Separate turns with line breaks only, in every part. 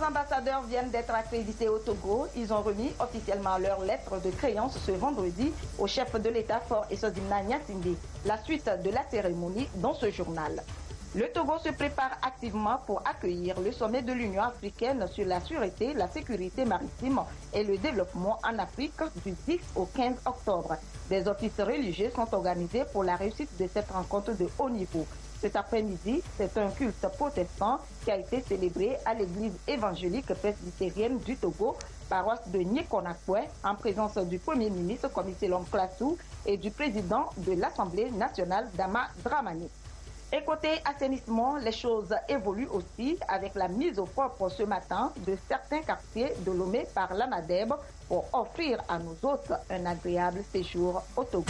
nouveaux ambassadeurs viennent d'être accrédités au Togo. Ils ont remis officiellement leur lettre de créance ce vendredi au chef de l'État Faure Essozimna Gnassingbé. La suite de la cérémonie dans ce journal. Le Togo se prépare activement pour accueillir le sommet de l'Union africaine sur la sûreté, la sécurité maritime et le développement en Afrique du 10 au 15 octobre. Des offices religieux sont organisés pour la réussite de cette rencontre de haut niveau. Cet après-midi, c'est un culte protestant qui a été célébré à l'église évangélique presbytérienne du Togo, paroisse de Nyekonakwe, en présence du Premier ministre Komisselom Klassou et du président de l'Assemblée nationale Dama Dramani. Et côté assainissement, les choses évoluent aussi avec la mise au propre ce matin de certains quartiers de Lomé par l'ANADEB pour offrir à nos hôtes un agréable séjour au Togo.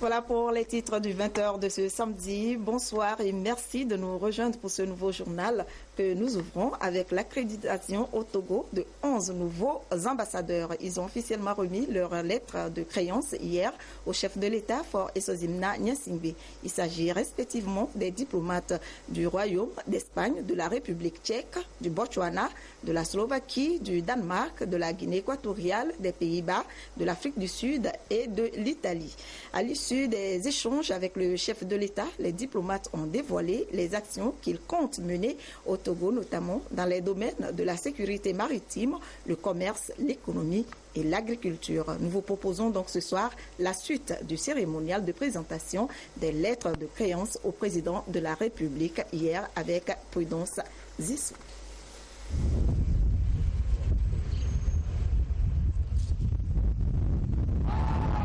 Voilà pour les titres du 20h de ce samedi. Bonsoir et merci de nous rejoindre pour ce nouveau journal que nous ouvrons avec l'accréditation au Togo de 11 nouveaux ambassadeurs. Ils ont officiellement remis leur lettre de créance hier au chef de l'État Faure Essozimna Gnassingbé. Il s'agit respectivement des diplomates du Royaume d'Espagne, de la République tchèque, du Botswana, de la Slovaquie, du Danemark, de la Guinée équatoriale, des Pays-Bas, de l'Afrique du Sud et de l'Italie. À l'issue des échanges avec le chef de l'État, les diplomates ont dévoilé les actions qu'ils comptent mener au Togo, notamment dans les domaines de la sécurité maritime, le commerce, l'économie et l'agriculture. Nous vous proposons donc ce soir la suite du cérémonial de présentation des lettres de créance au président de la République hier avec Prudence Zissou.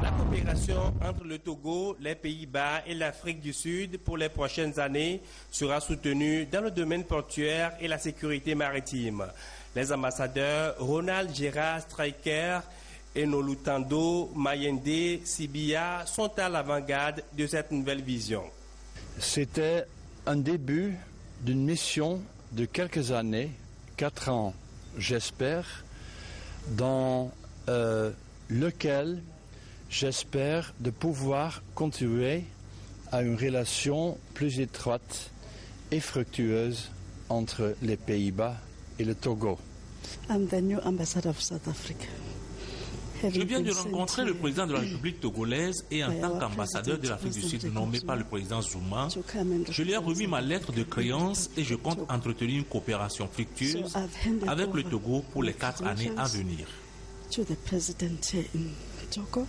La coopération entre le Togo, les Pays-Bas et l'Afrique du Sud pour les prochaines années sera soutenue dans le domaine portuaire et la sécurité maritime. Les ambassadeurs Ronald Gérard Stryker et Nolutando Mayende Sibia sont à l'avant-garde de cette nouvelle vision.
C'était un début d'une mission de quelques années, 4 ans j'espère, dans lequel j'espère de pouvoir contribuer à une relation plus étroite et fructueuse entre les Pays-Bas et le Togo.
I'm the new ambassador of South Africa.
Je viens de rencontrer le président de la République togolaise et en tant qu'ambassadeur de l'Afrique du Sud nommé par le président Zuma, je lui ai remis ma lettre de créance et je compte entretenir une coopération fructueuse avec le Togo pour les 4 années à venir.
To the president in Togo.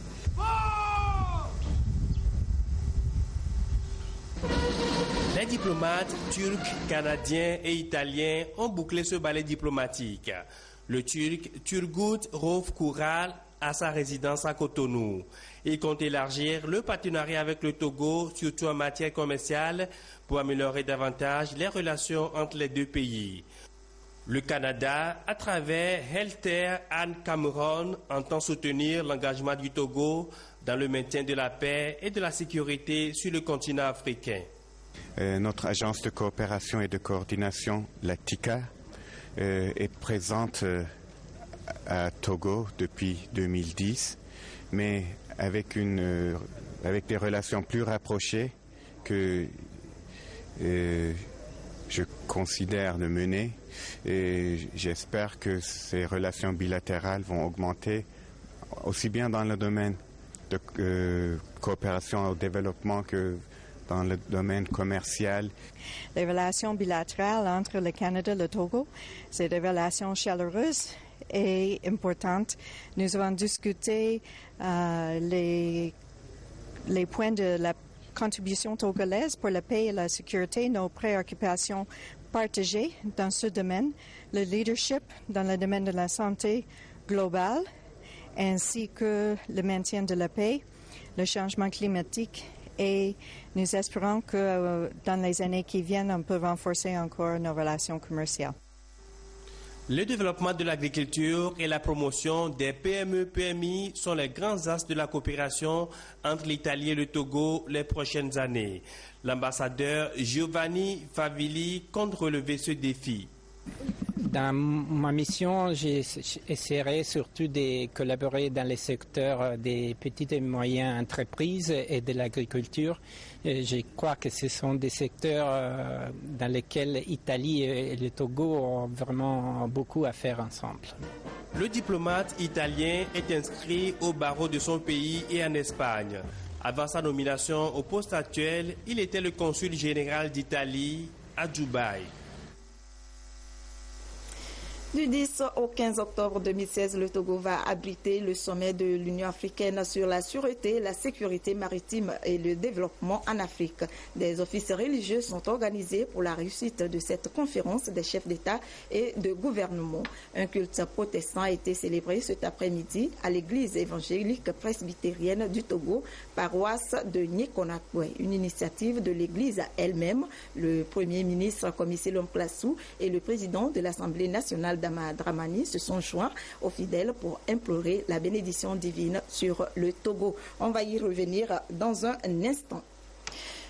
Les diplomates turcs, canadiens et italiens ont bouclé ce ballet diplomatique. Le Turc Turgut Rauf Kural a sa résidence à Cotonou. Il compte élargir le partenariat avec le Togo, surtout en matière commerciale, pour améliorer davantage les relations entre les deux pays. Le Canada, à travers Healthcare and Cameroon, entend soutenir l'engagement du Togo dans le maintien de la paix et de la sécurité sur le continent africain.
Notre agence de coopération et de coordination, la TICA, est présente à Togo depuis 2010, mais avec des relations plus rapprochées que je considère de mener, et j'espère que ces relations bilatérales vont augmenter aussi bien dans le domaine de coopération au développement que dans le domaine commercial.
Les relations bilatérales entre le Canada et le Togo, c'est des relations chaleureuses et importantes. Nous avons discuté les points de la contribution togolaise pour la paix et la sécurité, nos préoccupations partagées dans ce domaine, le leadership dans le domaine de la santé globale, ainsi que le maintien de la paix, le changement climatique, et nous espérons que dans les années qui viennent, on peut renforcer encore nos relations commerciales.
Le développement de l'agriculture et la promotion des PME-PMI sont les grands axes de la coopération entre l'Italie et le Togo les prochaines années. L'ambassadeur Giovanni Favilli compte relever ce défi.
Dans ma mission, j'essaierai surtout de collaborer dans les secteurs des petites et moyennes entreprises et de l'agriculture. Je crois que ce sont des secteurs dans lesquels l'Italie et le Togo ont vraiment beaucoup à faire ensemble.
Le diplomate italien est inscrit au barreau de son pays et en Espagne. Avant sa nomination au poste actuel, il était le consul général d'Italie à Dubaï.
Du 10 au 15 octobre 2016, le Togo va abriter le sommet de l'Union africaine sur la sûreté, la sécurité maritime et le développement en Afrique. Des offices religieux sont organisés pour la réussite de cette conférence des chefs d'État et de gouvernement. Un culte protestant a été célébré cet après-midi à l'église évangélique presbytérienne du Togo, paroisse de Nyekonakwe, une initiative de l'église elle-même. Le Premier ministre Komissi Lomplassou et le président de l'Assemblée nationale Dama Dramani se sont joints aux fidèles pour implorer la bénédiction divine sur le Togo. On va y revenir dans un instant.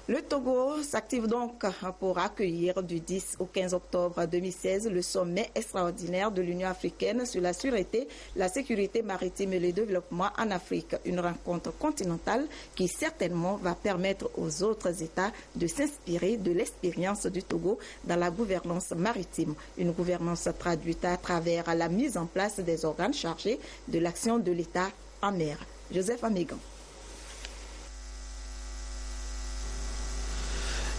Le Togo s'active donc pour accueillir du 10 au 15 octobre 2016 le sommet extraordinaire de l'Union africaine sur la sûreté, la sécurité maritime et le développement en Afrique. Une rencontre continentale qui certainement va permettre aux autres États de s'inspirer de l'expérience du Togo dans la gouvernance maritime. Une gouvernance traduite à travers la mise en place des organes chargés de l'action de l'État en mer. Joseph Amégan.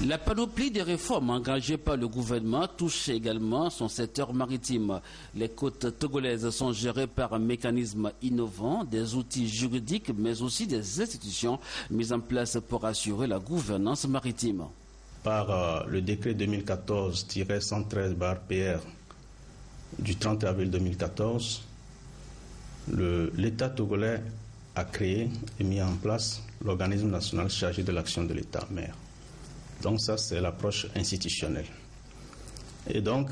La panoplie des réformes engagées par le gouvernement touche également son secteur maritime. Les côtes togolaises sont gérées par un mécanisme innovant, des outils juridiques mais aussi des institutions mises en place pour assurer la gouvernance maritime.
Par le décret 2014-113/PR du 30 avril 2014, l'État togolais a créé et mis en place l'organisme national chargé de l'action de l'État en mer. Donc ça, c'est l'approche institutionnelle. Et donc,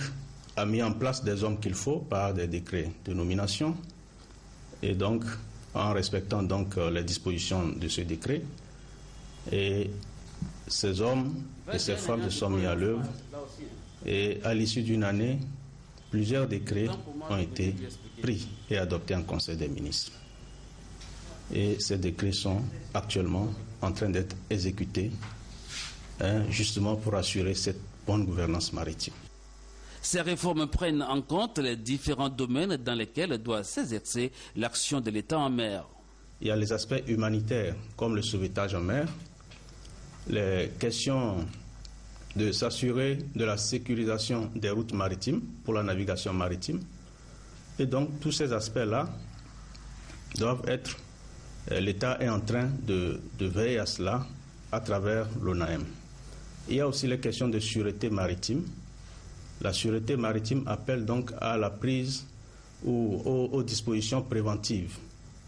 a mis en place des hommes qu'il faut par des décrets de nomination. Et donc, en respectant donc les dispositions de ce décret. Et ces hommes et ces femmes se sont mis à l'œuvre. Et à l'issue d'une année, plusieurs décrets ont été pris et adoptés en Conseil des ministres. Et ces décrets sont actuellement en train d'être exécutés justement pour assurer cette bonne gouvernance maritime.
Ces réformes prennent en compte les différents domaines dans lesquels doit s'exercer l'action de l'État en mer.
Il y a les aspects humanitaires, comme le sauvetage en mer, les questions de s'assurer de la sécurisation des routes maritimes pour la navigation maritime. Et donc, tous ces aspects-là doivent être... L'État est en train de veiller à cela à travers l'ONAM. Il y a aussi les questions de sûreté maritime. La sûreté maritime appelle donc à la prise ou aux dispositions préventives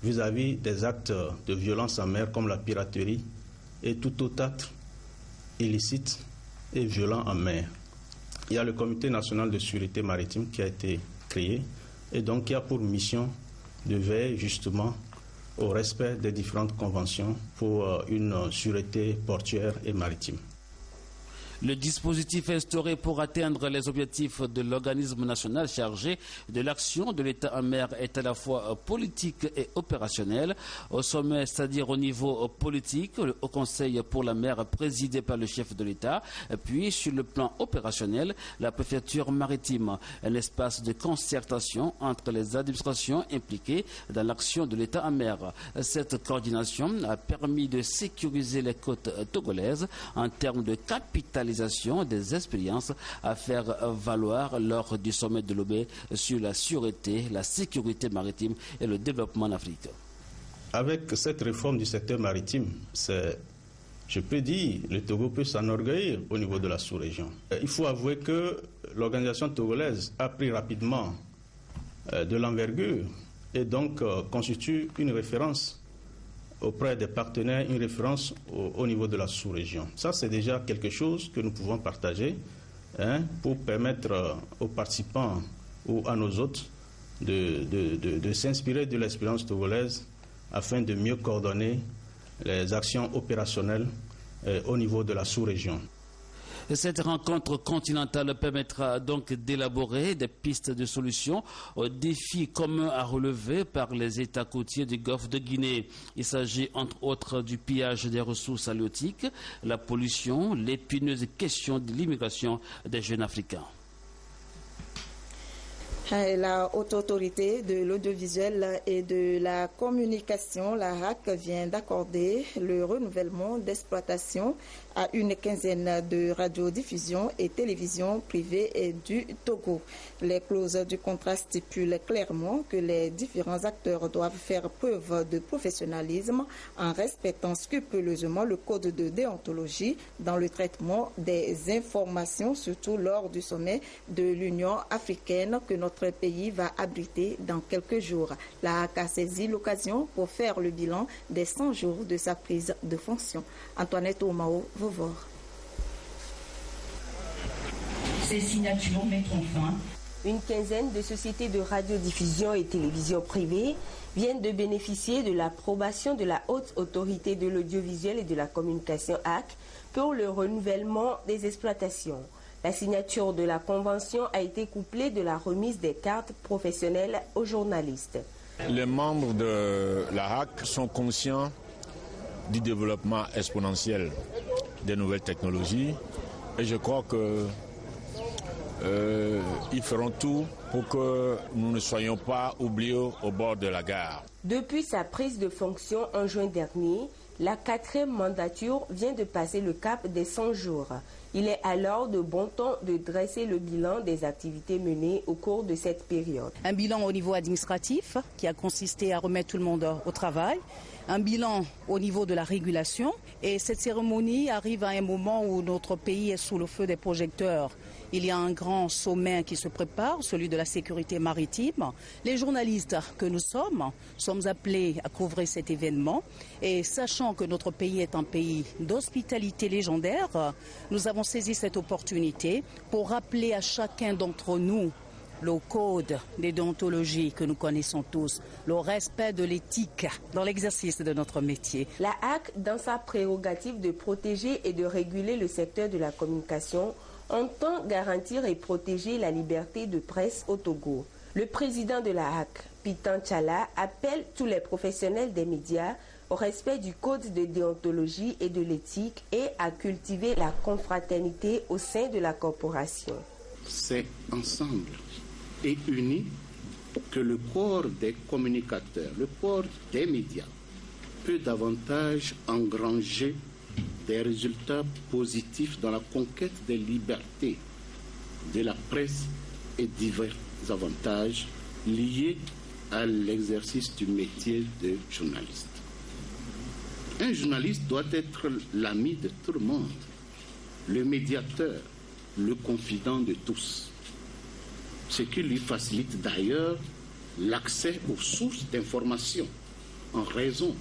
vis-à-vis des actes de violence en mer comme la piraterie et tout autre acte illicite et violent en mer. Il y a le Comité national de sûreté maritime qui a été créé et donc qui a pour mission de veiller justement au respect des différentes conventions pour une sûreté portuaire et maritime.
Le dispositif instauré pour atteindre les objectifs de l'organisme national chargé de l'action de l'État en mer est à la fois politique et opérationnel. Au sommet, c'est-à-dire au niveau politique, le Haut Conseil pour la mer présidé par le chef de l'État, puis sur le plan opérationnel, la préfecture maritime, un espace de concertation entre les administrations impliquées dans l'action de l'État en mer. Cette coordination a permis de sécuriser les côtes togolaises en termes de capitalisation des expériences à faire valoir lors du sommet de Lomé sur la sûreté, la sécurité maritime et le développement en Afrique.
Avec cette réforme du secteur maritime, je peux dire, le Togo peut s'enorgueillir au niveau de la sous-région. Il faut avouer que l'organisation togolaise a pris rapidement de l'envergure et donc constitue une référence auprès des partenaires, une référence au niveau de la sous-région. Ça, c'est déjà quelque chose que nous pouvons partager pour permettre aux participants ou à nos hôtes de s'inspirer de l'expérience togolaise afin de mieux coordonner les actions opérationnelles au niveau de la sous-région.
Cette rencontre continentale permettra donc d'élaborer des pistes de solutions aux défis communs à relever par les États côtiers du Golfe de Guinée. Il s'agit entre autres du pillage des ressources halieutiques, la pollution, l'épineuse question de l'immigration des jeunes africains.
La Haute Autorité de l'Audiovisuel et de la Communication, la HAC, vient d'accorder le renouvellement d'exploitation à une quinzaine de radiodiffusions et télévisions privées du Togo. Les clauses du contrat stipulent clairement que les différents acteurs doivent faire preuve de professionnalisme en respectant scrupuleusement le code de déontologie dans le traitement des informations, surtout lors du sommet de l'Union africaine que notre pays va abriter dans quelques jours. La HAC a saisi l'occasion pour faire le bilan des 100 jours de sa prise de fonction. Antoinette Omao, Vovor.
Ces signatures mettront fin. Une quinzaine de sociétés de radiodiffusion et télévision privées viennent de bénéficier de l'approbation de la Haute Autorité de l'Audiovisuel et de la Communication HAC pour le renouvellement des exploitations. La signature de la convention a été couplée de la remise des cartes professionnelles aux journalistes.
Les membres de la HAC sont conscients du développement exponentiel des nouvelles technologies et je crois qu'ils feront tout pour que nous ne soyons pas oubliés au bord de la gare.
Depuis sa prise de fonction en juin dernier, la 4e mandature vient de passer le cap des 100 jours. Il est alors de bon ton de dresser le bilan des activités menées au cours de cette période.
Un bilan au niveau administratif qui a consisté à remettre tout le monde au travail. Un bilan au niveau de la régulation. Et cette cérémonie arrive à un moment où notre pays est sous le feu des projecteurs. Il y a un grand sommet qui se prépare, celui de la sécurité maritime. Les journalistes que nous sommes appelés à couvrir cet événement. Et sachant que notre pays est un pays d'hospitalité légendaire, nous avons saisi cette opportunité pour rappeler à chacun d'entre nous le code des déontologies que nous connaissons tous, le respect de l'éthique dans l'exercice de notre métier.
La HAC, dans sa prérogative de protéger et de réguler le secteur de la communication, entend garantir et protéger la liberté de presse au Togo. Le président de la HAC, Pitan Tchala, appelle tous les professionnels des médias au respect du code de déontologie et de l'éthique et à cultiver la confraternité au sein de la corporation.
C'est ensemble et unis que le corps des communicateurs, le corps des médias, peut davantage engranger des résultats positifs dans la conquête des libertés de la presse et divers avantages liés à l'exercice du métier de journaliste. Un journaliste doit être l'ami de tout le monde, le médiateur, le confident de tous, ce qui lui facilite d'ailleurs l'accès aux sources d'information en raison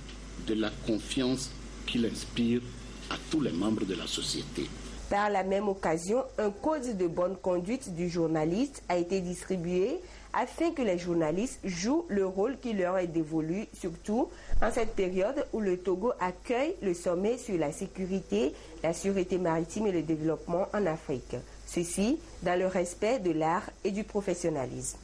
de la confiance qu'il inspire à tous les membres de la société.
Par la même occasion, un code de bonne conduite du journaliste a été distribué afin que les journalistes jouent le rôle qui leur est dévolu, surtout en cette période où le Togo accueille le sommet sur la sécurité, la sûreté maritime et le développement en Afrique. Ceci dans le respect de l'art et du professionnalisme.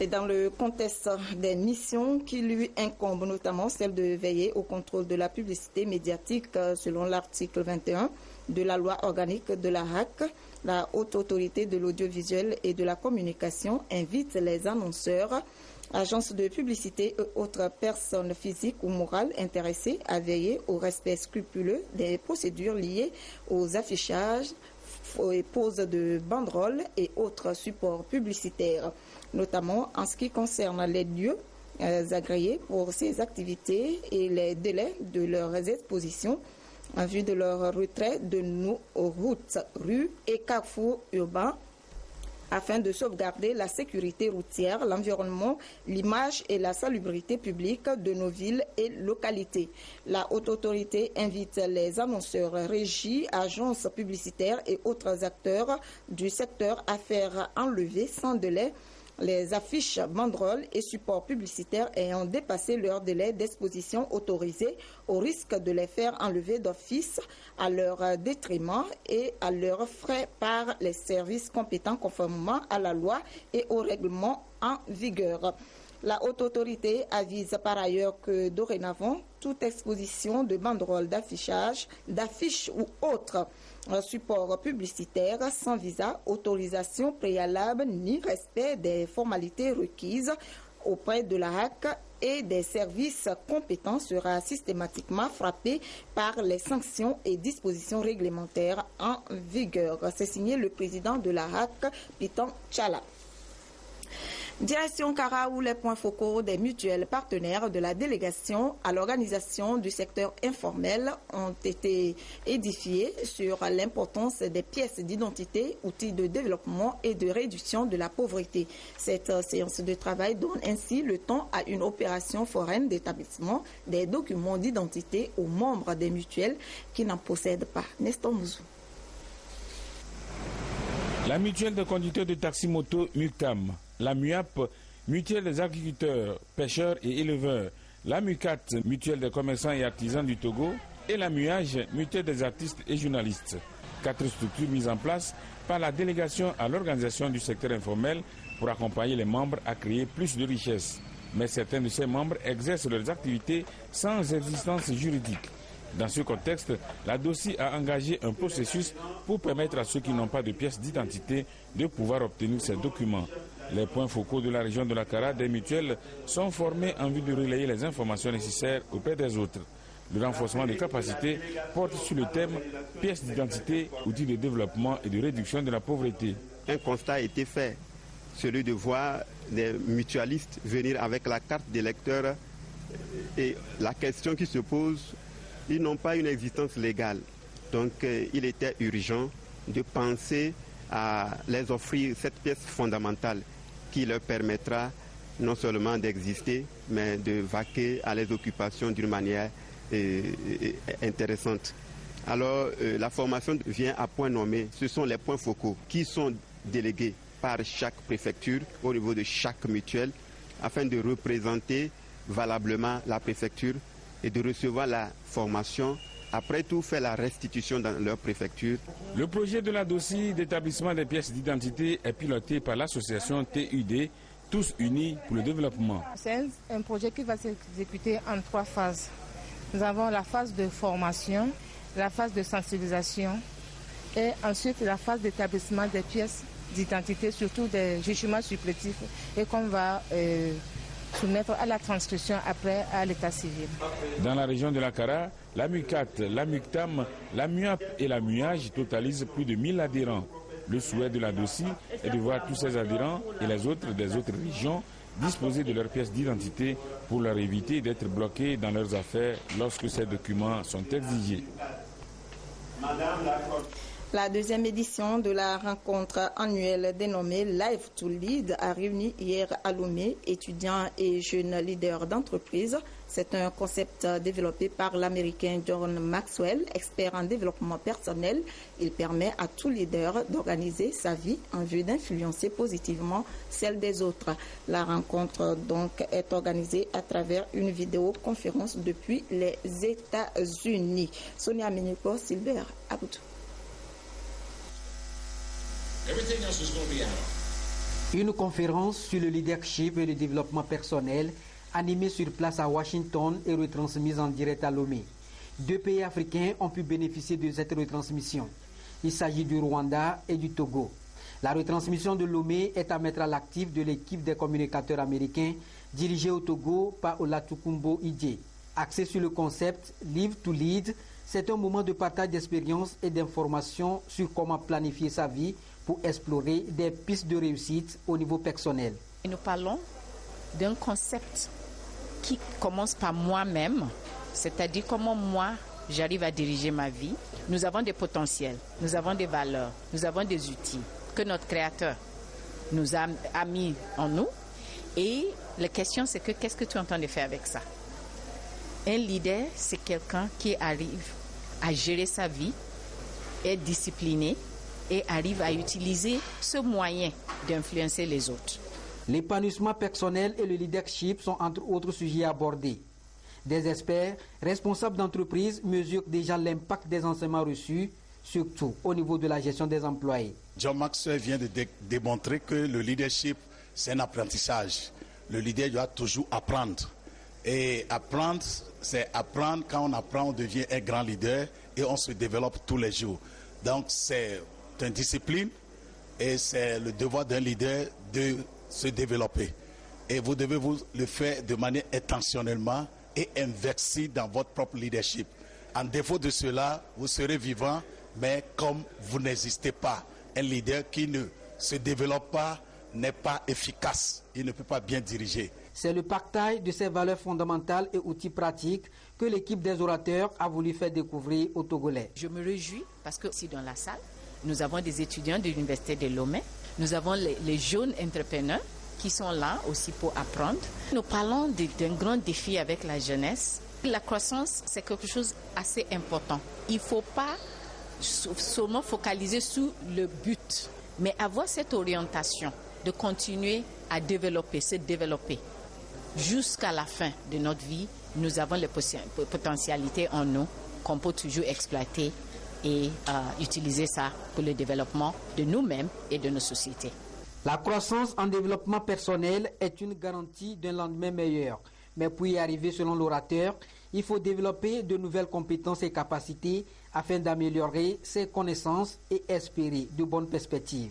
Et dans le contexte des missions qui lui incombent, notamment celle de veiller au contrôle de la publicité médiatique selon l'article 21 de la loi organique de la HAC, la Haute Autorité de l'Audiovisuel et de la Communication invite les annonceurs, agences de publicité et autres personnes physiques ou morales intéressées à veiller au respect scrupuleux des procédures liées aux affichages, aux poses de banderoles et autres supports publicitaires, notamment en ce qui concerne les lieux agréés pour ces activités et les délais de leurs expositions en vue de leur retrait de nos routes, rues et carrefours urbains afin de sauvegarder la sécurité routière, l'environnement, l'image et la salubrité publique de nos villes et localités. La Haute Autorité invite les annonceurs, régies, agences publicitaires et autres acteurs du secteur à faire enlever sans délai Les affiches, banderoles et supports publicitaires ayant dépassé leur délai d'exposition autorisé au risque de les faire enlever d'office à leur détriment et à leurs frais par les services compétents conformément à la loi et au règlement en vigueur. La haute autorité avise par ailleurs que dorénavant, toute exposition de banderoles d'affichage, d'affiches ou autres supports publicitaires sans visa, autorisation préalable ni respect des formalités requises auprès de la HAC et des services compétents sera systématiquement frappé par les sanctions et dispositions réglementaires en vigueur. C'est signé le président de la HAC, Piton Tchala. Direction Kara, où les points focaux des mutuelles partenaires de la délégation à l'organisation du secteur informel ont été édifiés sur l'importance des pièces d'identité, outils de développement et de réduction de la pauvreté. Cette séance de travail donne ainsi le ton à une opération foraine d'établissement des documents d'identité aux membres des mutuelles qui n'en possèdent pas. Nestor Mouzou.
La mutuelle de conducteurs de taxi-moto MUCTAM, la MUAP, mutuelle des agriculteurs, pêcheurs et éleveurs, la MUCAT, mutuelle des commerçants et artisans du Togo, et la MUAGE, mutuelle des artistes et journalistes. 4 structures mises en place par la délégation à l'organisation du secteur informel pour accompagner les membres à créer plus de richesses. Mais certains de ces membres exercent leurs activités sans existence juridique. Dans ce contexte, la DOCI a engagé un processus pour permettre à ceux qui n'ont pas de pièce d'identité de pouvoir obtenir ces documents. Les points focaux de la région de la Kara des mutuelles sont formés en vue de relayer les informations nécessaires auprès des autres. Le renforcement des capacités porte sur le thème pièces d'identité, outils de développement et de réduction de la pauvreté.
Un constat a été fait, celui de voir des mutualistes venir avec la carte d'électeur et la question qui se pose, ils n'ont pas une existence légale. Donc il était urgent de penser à les offrir cette pièce fondamentale qui leur permettra non seulement d'exister, mais de vaquer à les occupations d'une manière intéressante. Alors la formation vient à point nommé. Ce sont les points focaux qui sont délégués par chaque préfecture au niveau de chaque mutuelle afin de représenter valablement la préfecture et de recevoir la formation, après tout faire la restitution dans leur préfecture.
Le projet de la DOCI d'établissement des pièces d'identité est piloté par l'association TUD, Tous Unis pour le Développement.
C'est un projet qui va s'exécuter en 3 phases. Nous avons la phase de formation, la phase de sensibilisation et ensuite la phase d'établissement des pièces d'identité, surtout des jugements supplétifs et qu'on va soumettre à la transcription après à l'état civil.
Dans la région de la Kara, la MUCAT, la MUCTAM, la MUAP et la MUAGE totalisent plus de 1000 adhérents. Le souhait de la DOCI est de voir tous ces adhérents et les autres des autres régions disposer de leurs pièces d'identité pour leur éviter d'être bloqués dans leurs affaires lorsque ces documents sont exigés.
La deuxième édition de la rencontre annuelle dénommée Live to Lead a réuni hier à Lomé étudiants et jeunes leaders d'entreprise. C'est un concept développé par l'Américain John Maxwell, expert en développement personnel. Il permet à tout leader d'organiser sa vie en vue d'influencer positivement celle des autres. La rencontre donc est organisée à travers une vidéoconférence depuis les États-Unis. Sonia Menuko, Silbert Aboutou.
Une conférence sur le leadership et le développement personnel animée sur place à Washington et retransmise en direct à Lomé. 2 pays africains ont pu bénéficier de cette retransmission. Il s'agit du Rwanda et du Togo. La retransmission de Lomé est à mettre à l'actif de l'équipe des communicateurs américains dirigée au Togo par Olatukumbo Idje. Axé sur le concept Live to Lead, c'est un moment de partage d'expériences et d'informations sur comment planifier sa vie pour explorer des pistes de réussite au niveau personnel.
Nous parlons d'un concept qui commence par moi-même, c'est-à-dire comment moi j'arrive à diriger ma vie. Nous avons des potentiels, nous avons des valeurs, nous avons des outils que notre Créateur nous a mis en nous. Et la question c'est que qu'est-ce que tu entends de faire avec ça? Un leader, c'est quelqu'un qui arrive à gérer sa vie, est discipliné et arrive à utiliser ce moyen d'influencer les autres.
L'épanouissement personnel et le leadership sont entre autres sujets abordés. Des experts, responsables d'entreprises mesurent déjà l'impact des enseignements reçus, surtout au niveau de la gestion des employés.
John Maxwell vient de démontrer que le leadership, c'est un apprentissage. Le leader doit toujours apprendre. Et apprendre, c'est apprendre. Quand on apprend, on devient un grand leader et on se développe tous les jours. Donc c'est une discipline et c'est le devoir d'un leader de se développer. Et vous devez vous le faire de manière intentionnellement et investir dans votre propre leadership. En défaut de cela, vous serez vivant, mais comme vous n'existez pas. Un leader qui ne se développe pas n'est pas efficace. Il ne peut pas bien diriger.
C'est le partage de ces valeurs fondamentales et outils pratiques que l'équipe des orateurs a voulu faire découvrir aux Togolais.
Je me réjouis parce que ici dans la salle, nous avons des étudiants de l'Université de Lomé, nous avons les jeunes entrepreneurs qui sont là aussi pour apprendre. Nous parlons d'un grand défi avec la jeunesse. La croissance, c'est quelque chose d'assez important. Il ne faut pas seulement focaliser sur le but, mais avoir cette orientation de continuer à développer, se développer. Jusqu'à la fin de notre vie, nous avons les potentialités en nous qu'on peut toujours exploiter et utiliser ça pour le développement de nous-mêmes et de nos sociétés.
La croissance en développement personnel est une garantie d'un lendemain meilleur. Mais pour y arriver, selon l'orateur, il faut développer de nouvelles compétences et capacités afin d'améliorer ses connaissances et espérer de bonnes perspectives.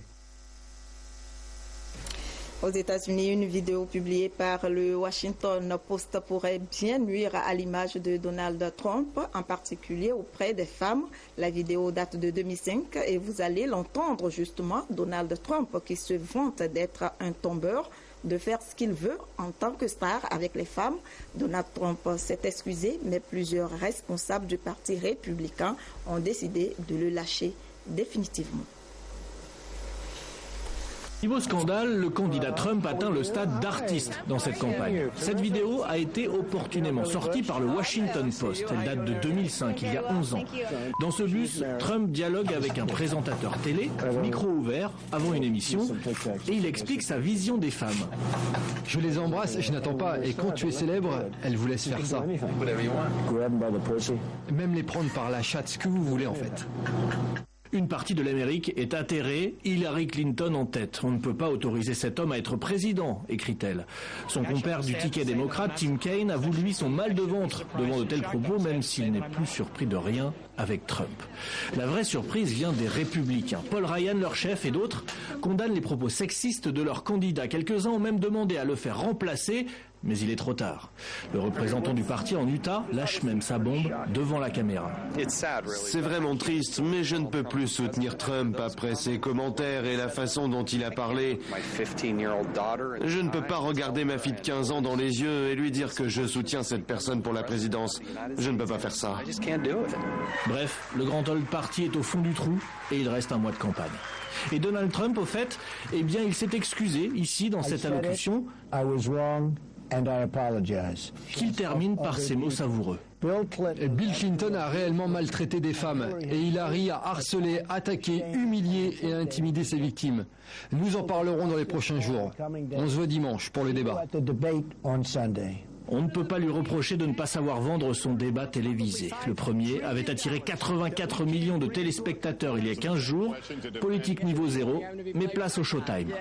Aux États-Unis, une vidéo publiée par le Washington Post pourrait bien nuire à l'image de Donald Trump, en particulier auprès des femmes. La vidéo date de 2005 et vous allez l'entendre justement, Donald Trump qui se vante d'être un tombeur, de faire ce qu'il veut en tant que star avec les femmes. Donald Trump s'est excusé, mais plusieurs responsables du Parti républicain ont décidé de le lâcher définitivement.
Niveau scandale, le candidat Trump atteint le stade d'artiste dans cette campagne. Cette vidéo a été opportunément sortie par le Washington Post. Elle date de 2005, il y a 11 ans. Dans ce bus, Trump dialogue avec un présentateur télé, micro ouvert, avant une émission, et il explique sa vision des femmes.
Je les embrasse, je n'attends pas, et quand tu es célèbre, elles vous laissent faire ça. Même les prendre par la chatte, ce que vous voulez en fait.
Une partie de l'Amérique est atterrée, Hillary Clinton en tête. On ne peut pas autoriser cet homme à être président, écrit-elle. Son compère du ticket démocrate, Tim Kaine, avoue lui son mal de ventre devant de tels propos, même s'il n'est plus surpris de rien avec Trump. La vraie surprise vient des républicains. Paul Ryan, leur chef, et d'autres condamnent les propos sexistes de leur candidat. Quelques-uns ont même demandé à le faire remplacer, mais il est trop tard. Le représentant du parti en Utah lâche même sa bombe devant la caméra.
C'est vraiment triste, mais je ne peux plus soutenir Trump après ses commentaires et la façon dont il a parlé. Je ne peux pas regarder ma fille de 15 ans dans les yeux et lui dire que je soutiens cette personne pour la présidence. Je ne peux pas faire ça.
Bref, le grand old party est au fond du trou et il reste un mois de campagne. Et Donald Trump, au fait, eh bien, il s'est excusé ici dans cette allocution qu'il termine par ces mots savoureux.
Bill Clinton a réellement maltraité des femmes et Hillary a harcelé, attaqué, humilié et intimidé ses victimes. Nous en parlerons dans les prochains jours. On se voit dimanche pour le débat.
On ne peut pas lui reprocher de ne pas savoir vendre son débat télévisé. Le premier avait attiré 84 millions de téléspectateurs il y a 15 jours. Politique niveau zéro, mais place au Showtime.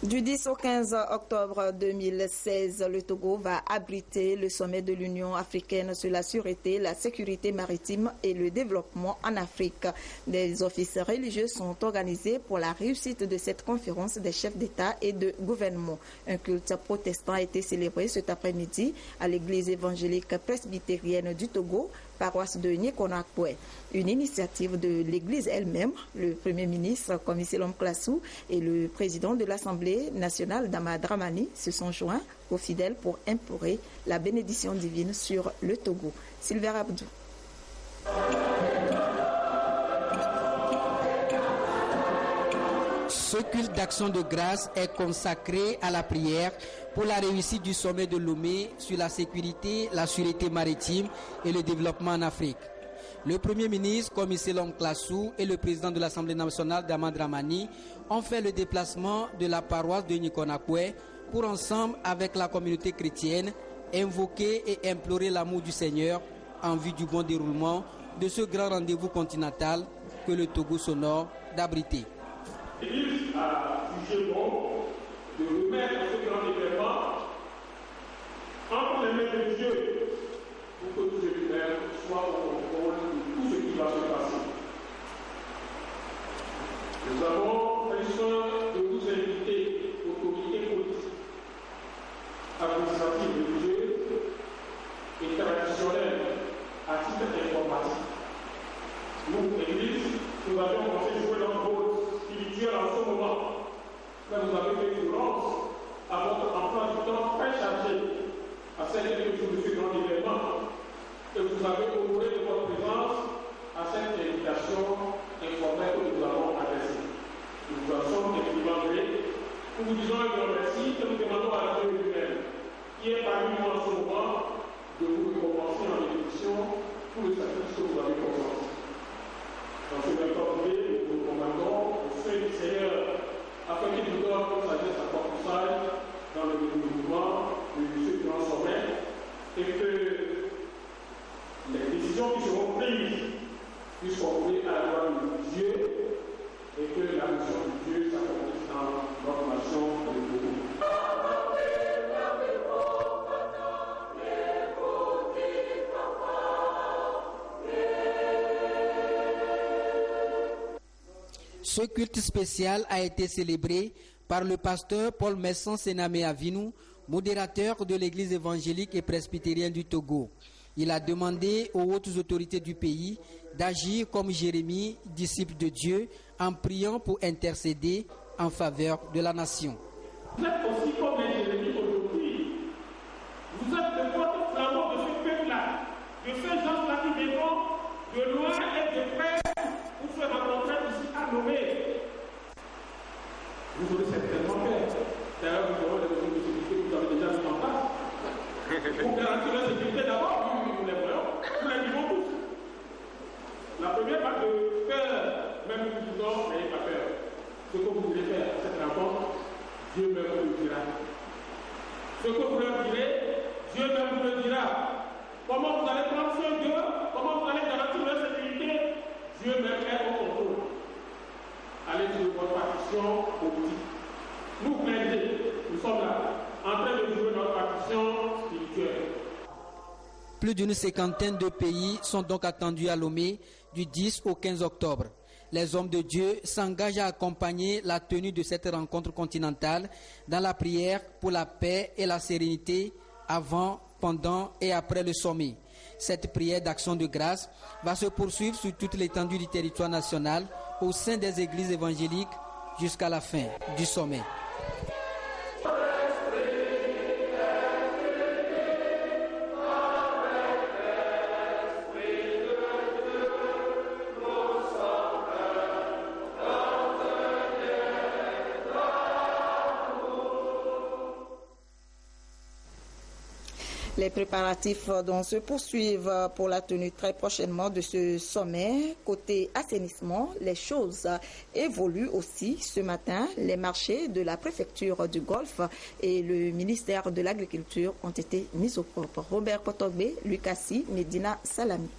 Du 10 au 15 octobre 2016, le Togo va abriter le sommet de l'Union africaine sur la sûreté, la sécurité maritime et le développement en Afrique. Des offices religieux sont organisés pour la réussite de cette conférence des chefs d'État et de gouvernement. Un culte protestant a été célébré cet après-midi à l'église évangélique presbytérienne du Togo, paroisse de Nyekonakwe. Une initiative de l'église elle-même. Le Premier ministre Komi Selom Klassou et le président de l'Assemblée nationale Dama Dramani se sont joints aux fidèles pour implorer la bénédiction divine sur le Togo. Sylvain Abdou.
Ce culte d'action de grâce est consacré à la prière pour la réussite du sommet de Lomé sur la sécurité, la sûreté maritime et le développement en Afrique. Le Premier ministre, Commissaire Classou, et le président de l'Assemblée nationale, Daman Dramani, ont fait le déplacement de la paroisse de Nikonakwe pour ensemble, avec la communauté chrétienne, invoquer et implorer l'amour du Seigneur en vue du bon déroulement de ce grand rendez-vous continental que le Togo s'honore d'abriter.
L'Église a jugé bon de remettre ce grand événement entre les mains de Dieu pour que tous les lumières soient au contrôle de tout ce qui va se passer. Nous avons pris soin de vous inviter autorités politiques, administratives, religieuses et traditionnelles à titre informatique. Nous, l'Église, nous avions pensé jouer notre rôle spirituel en ce moment. Là, vous avez fait violence à votre emploi du temps très chargé à cette élection de ce grand événement. Et vous avez honoré de votre présence à cette invitation informelle que nous avons adressée. Nous vous en sommes infiniment grés. Nous vous disons un grand merci et nous demandons à Dieu lui-même, qui est parmi nous en ce moment, de vous récompenser en bénédiction pour le sacrifice que vous avez consenti. Dans ce même temps, nous vous recommandons au sein du Seigneur afin qu'il nous donne une sagesse à portefeuille dans le développement de ce grand sommet et que les décisions qui seront prises puissent concours à la gloire de Dieu et que la mission de Dieu s'accomplisse dans notre nation et le Togo.
Ce culte spécial a été célébré par le pasteur Paul Messon Sename Avinou, modérateur de l'église évangélique et presbytérienne du Togo. Il a demandé aux hautes autorités du pays d'agir comme Jérémie, disciple de Dieu, en priant pour intercéder en faveur de la nation.
Vous êtes aussi comme les Jérémie aujourd'hui. Vous êtes de votre flambeau de ce peuple-là, de ces gens-là qui viennent de loin et de près pour se rencontrer ici à Lomé. Vous aurez certainement fait. D'ailleurs, vous aurez des mesures de sécurité que vous avez déjà mis en place. Pour garantir la sécurité d'abord, nous les voyons, nous les vivons tous. La première part de peur, même nous disons, n'ayez pas peur. Ce que vous voulez faire, cette rencontre, Dieu même vous le dira. Ce que vous leur direz, Dieu même vous le dira. Comment vous allez prendre soin d'eux, comment vous allez garantir leur sécurité, Dieu même est au contrôle. Allez sur votre partition politique. Nous blindés, nous sommes là, en train de jouer notre partition spirituelle.
Plus d'une cinquantaine de pays sont donc attendus à Lomé du 10 au 15 octobre. Les hommes de Dieu s'engagent à accompagner la tenue de cette rencontre continentale dans la prière pour la paix et la sérénité avant, pendant et après le sommet. Cette prière d'action de grâce va se poursuivre sur toute l'étendue du territoire national au sein des églises évangéliques jusqu'à la fin du sommet.
Les préparatifs se poursuivent pour la tenue très prochainement de ce sommet. Côté assainissement, les choses évoluent aussi. Ce matin, les marchés de la préfecture du Golfe et le ministère de l'Agriculture ont été mis au propre. Robert Kotogbe, Lucassi, Medina Salami.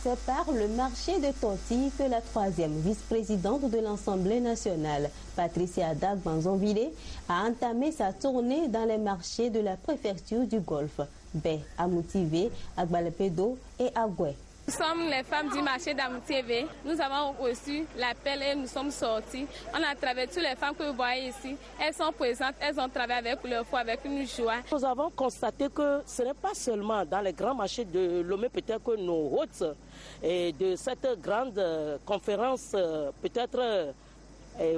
C'est par le marché de tortilles que la troisième vice-présidente de l'Assemblée nationale, Patricia Dagbanzonville, a entamé sa tournée dans les marchés de la préfecture du Golfe, Bé, Amoutive, Agbalepedo et Agoué.
Nous sommes les femmes du marché d'Amoutive. Nous avons reçu l'appel et nous sommes sortis. On a travaillé toutes les femmes que vous voyez ici. Elles sont présentes, elles ont travaillé avec leur foi, avec une joie.
Nous avons constaté que ce n'est pas seulement dans les grands marchés de Lomé peut-être que nos hôtes de cette grande conférence peut-être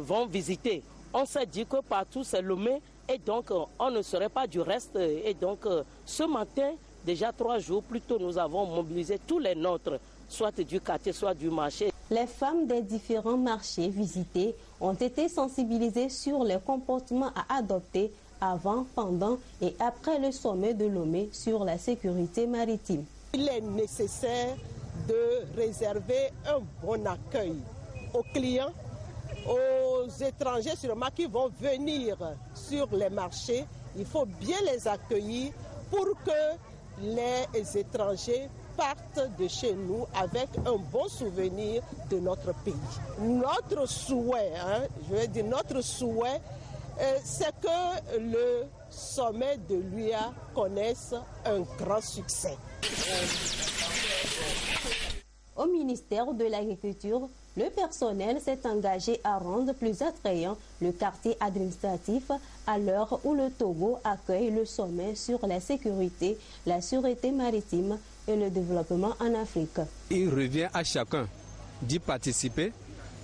vont visiter. On s'est dit que partout c'est Lomé et donc on ne serait pas du reste. Et donc ce matin, déjà 3 jours plus tôt, nous avons mobilisé tous les nôtres, soit du quartier, soit du marché.
Les femmes des différents marchés visités ont été sensibilisées sur les comportements à adopter avant, pendant et après le sommet de Lomé sur la sécurité maritime.
Il est nécessaire de réserver un bon accueil aux clients, aux étrangers sûrement qui vont venir sur les marchés. Il faut bien les accueillir pour que les étrangers partent de chez nous avec un bon souvenir de notre pays. Notre souhait, c'est que le sommet de l'UA connaisse un grand succès.
Au ministère de l'Agriculture, le personnel s'est engagé à rendre plus attrayant le quartier administratif à l'heure où le Togo accueille le sommet sur la sécurité, la sûreté maritime et le développement en Afrique.
Il revient à chacun d'y participer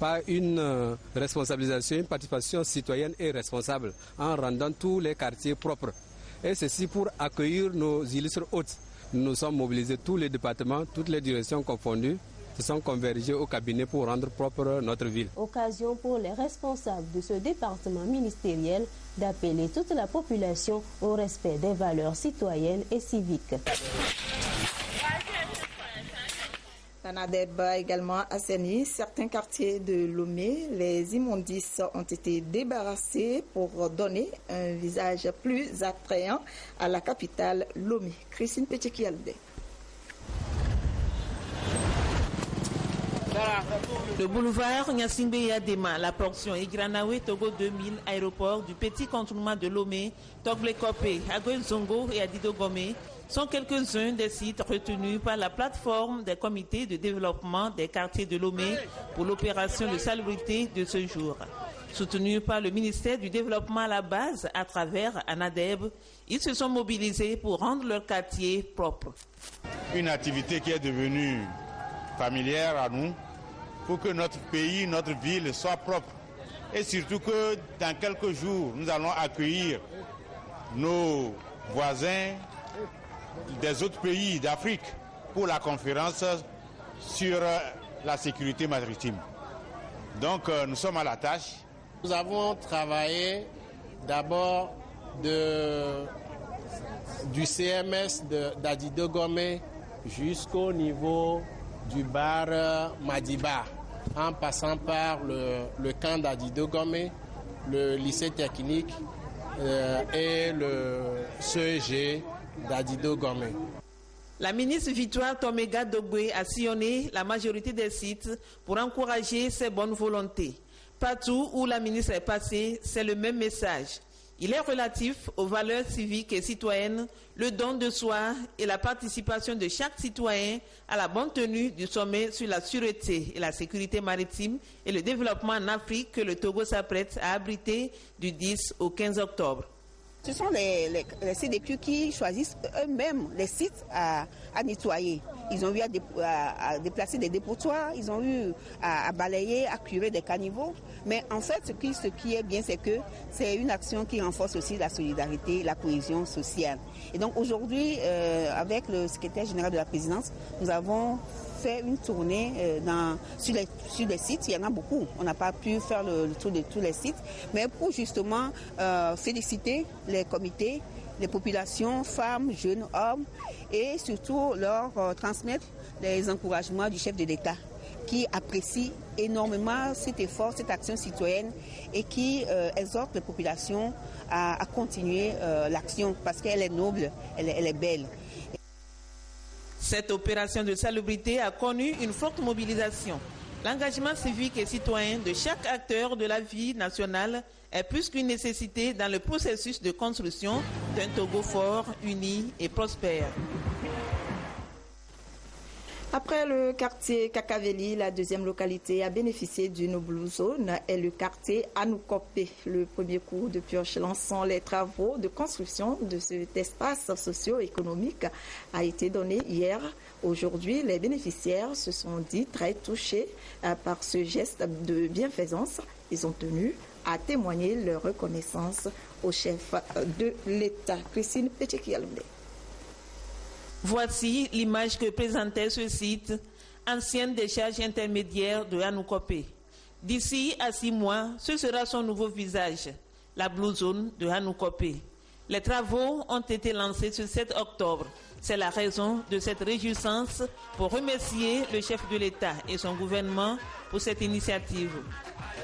par une responsabilisation, une participation citoyenne et responsable en rendant tous les quartiers propres. Et ceci pour accueillir nos illustres hôtes. Nous sommes mobilisés, tous les départements, toutes les directions confondues, se sont convergés au cabinet pour rendre propre notre ville.
Occasion pour les responsables de ce département ministériel d'appeler toute la population au respect des valeurs citoyennes et civiques.
L'ANADEB a également assaini certains quartiers de Lomé. Les immondices ont été débarrassés pour donner un visage plus attrayant à la capitale Lomé. Christine Petit-Kialde.
Le boulevard Nyassimbe Yadema, la portion Igranawe Togo 2000, aéroport du petit cantonnement de Lomé, Toglekopé, Agoy-Zongo et Adido-Gomé sont quelques-uns des sites retenus par la plateforme des comités de développement des quartiers de Lomé pour l'opération de salubrité de ce jour. Soutenus par le ministère du Développement à la base à travers ANADEB, ils se sont mobilisés pour rendre leur quartier propre.
Une activité qui est devenue familière à nous pour que notre pays, notre ville soit propre. Et surtout que dans quelques jours, nous allons accueillir nos voisins des autres pays d'Afrique pour la conférence sur la sécurité maritime. Donc nous sommes à la tâche.
Nous avons travaillé d'abord du CMS d'Adido Gomé jusqu'au niveau du bar Madiba, en passant par le camp d'Adido Gomé, le lycée technique et le CEG d'Adido Gomé.
La ministre Victoire Toméga Dogwe a sillonné la majorité des sites pour encourager ses bonnes volontés. Partout où la ministre est passée, c'est le même message. Il est relatif aux valeurs civiques et citoyennes, le don de soi et la participation de chaque citoyen à la bonne tenue du sommet sur la sûreté et la sécurité maritime et le développement en Afrique que le Togo s'apprête à abriter du 10 au 15 octobre.
Ce sont les CDQ qui choisissent eux-mêmes les sites à nettoyer. Ils ont eu à déplacer des dépotoirs, ils ont eu à balayer, à curer des caniveaux. Mais en fait, ce qui est bien, c'est que c'est une action qui renforce aussi la solidarité, la cohésion sociale. Et donc aujourd'hui, avec le secrétaire général de la présidence, nous avons fait une tournée sur les sites. Il y en a beaucoup. On n'a pas pu faire le tour de tous les sites, mais pour justement féliciter les comités, les populations, femmes, jeunes, hommes, et surtout leur transmettre les encouragements du chef de l'État, qui apprécie énormément cet effort, cette action citoyenne, et qui exhorte les populations à continuer l'action parce qu'elle est noble, elle est belle.
Cette opération de salubrité a connu une forte mobilisation. L'engagement civique et citoyen de chaque acteur de la vie nationale est plus qu'une nécessité dans le processus de construction d'un Togo fort, uni et prospère.
Après le quartier Kakaveli, la deuxième localité à bénéficier d'une Blue Zone est le quartier Anoukopé. Le premier coup de pioche lançant les travaux de construction de cet espace socio-économique a été donné hier. Aujourd'hui, les bénéficiaires se sont dit très touchés par ce geste de bienfaisance. Ils ont tenu à témoigner leur reconnaissance au chef de l'État, Christine Petit-Kialde.
Voici l'image que présentait ce site, ancienne décharge intermédiaire de Anoukopé. D'ici à 6 mois, ce sera son nouveau visage, la Blue Zone de Anoukopé. Les travaux ont été lancés ce 7 octobre. C'est la raison de cette réjouissance pour remercier le chef de l'État et son gouvernement pour cette initiative.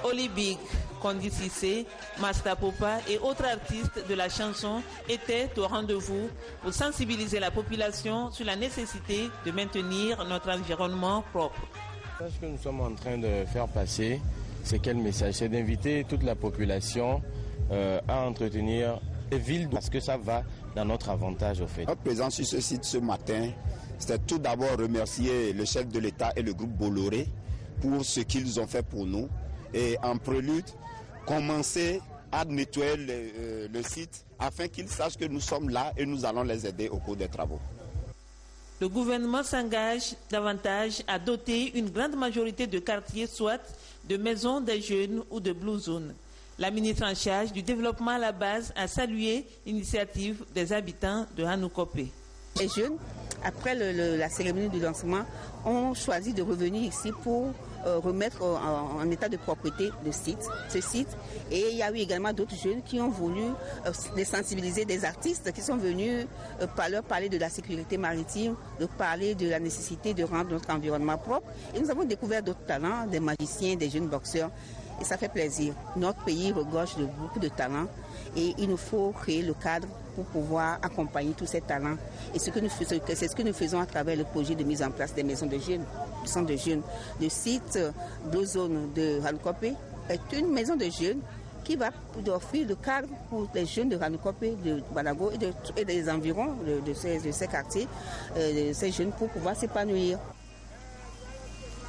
Olibig, Kondi Sissé, Masta Popa et autres artistes de la chanson étaient au rendez-vous pour sensibiliser la population sur la nécessité de maintenir notre environnement propre.
Ce que nous sommes en train de faire passer, c'est quel message? C'est d'inviter toute la population à entretenir les villes parce que ça va dans notre avantage au fait.
Notre présence sur ce site ce matin, c'était tout d'abord remercier le chef de l'État et le groupe Bolloré pour ce qu'ils ont fait pour nous. Et en prélude, commencer à nettoyer le site afin qu'ils sachent que nous sommes là et nous allons les aider au cours des travaux.
Le gouvernement s'engage davantage à doter une grande majorité de quartiers, soit de maisons des jeunes ou de Blue Zone. La ministre en charge du développement à la base a salué l'initiative des habitants de Hanoukope.
Les jeunes, après la cérémonie du lancement, ont choisi de revenir ici pour remettre en état de propriété ce site. Et il y a eu également d'autres jeunes qui ont voulu sensibiliser des artistes qui sont venus leur parler de la sécurité maritime, de parler de la nécessité de rendre notre environnement propre. Et nous avons découvert d'autres talents, des magiciens, des jeunes boxeurs. Et ça fait plaisir. Notre pays regorge de beaucoup de talents et il nous faut créer le cadre pour pouvoir accompagner tous ces talents. Et c'est ce que nous faisons à travers le projet de mise en place des maisons de jeunes, du centre de jeunes. Le site Blue Zone de Hanoukope est une maison de jeunes qui va offrir le cadre pour les jeunes de Hanoukope, de Banago et des environs de ces quartiers, de ces jeunes pour pouvoir s'épanouir.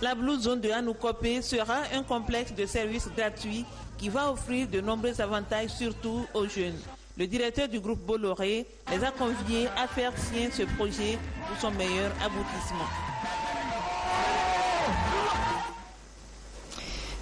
La Blue Zone de Hanoukope sera un complexe de services gratuits qui va offrir de nombreux avantages, surtout aux jeunes. Le directeur du groupe Bolloré les a conviés à faire sien ce projet pour son meilleur aboutissement.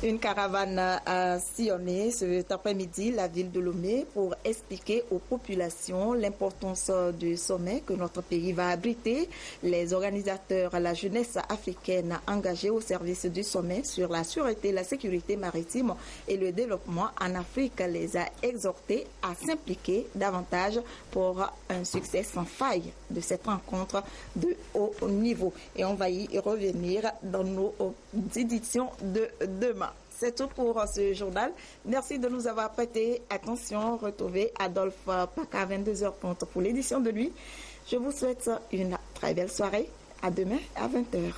Une caravane a sillonné cet après-midi la ville de Lomé pour expliquer aux populations l'importance du sommet que notre pays va abriter. Les organisateurs, la jeunesse africaine engagée au service du sommet sur la sûreté, la sécurité maritime et le développement en Afrique les a exhortés à s'impliquer davantage pour un succès sans faille de cette rencontre de haut niveau. Et on va y revenir dans nos éditions de demain. C'est tout pour ce journal. Merci de nous avoir prêté attention. Retrouvez Adolphe Paca à 22h30 pour l'édition de nuit. Je vous souhaite une très belle soirée. À demain à 20h.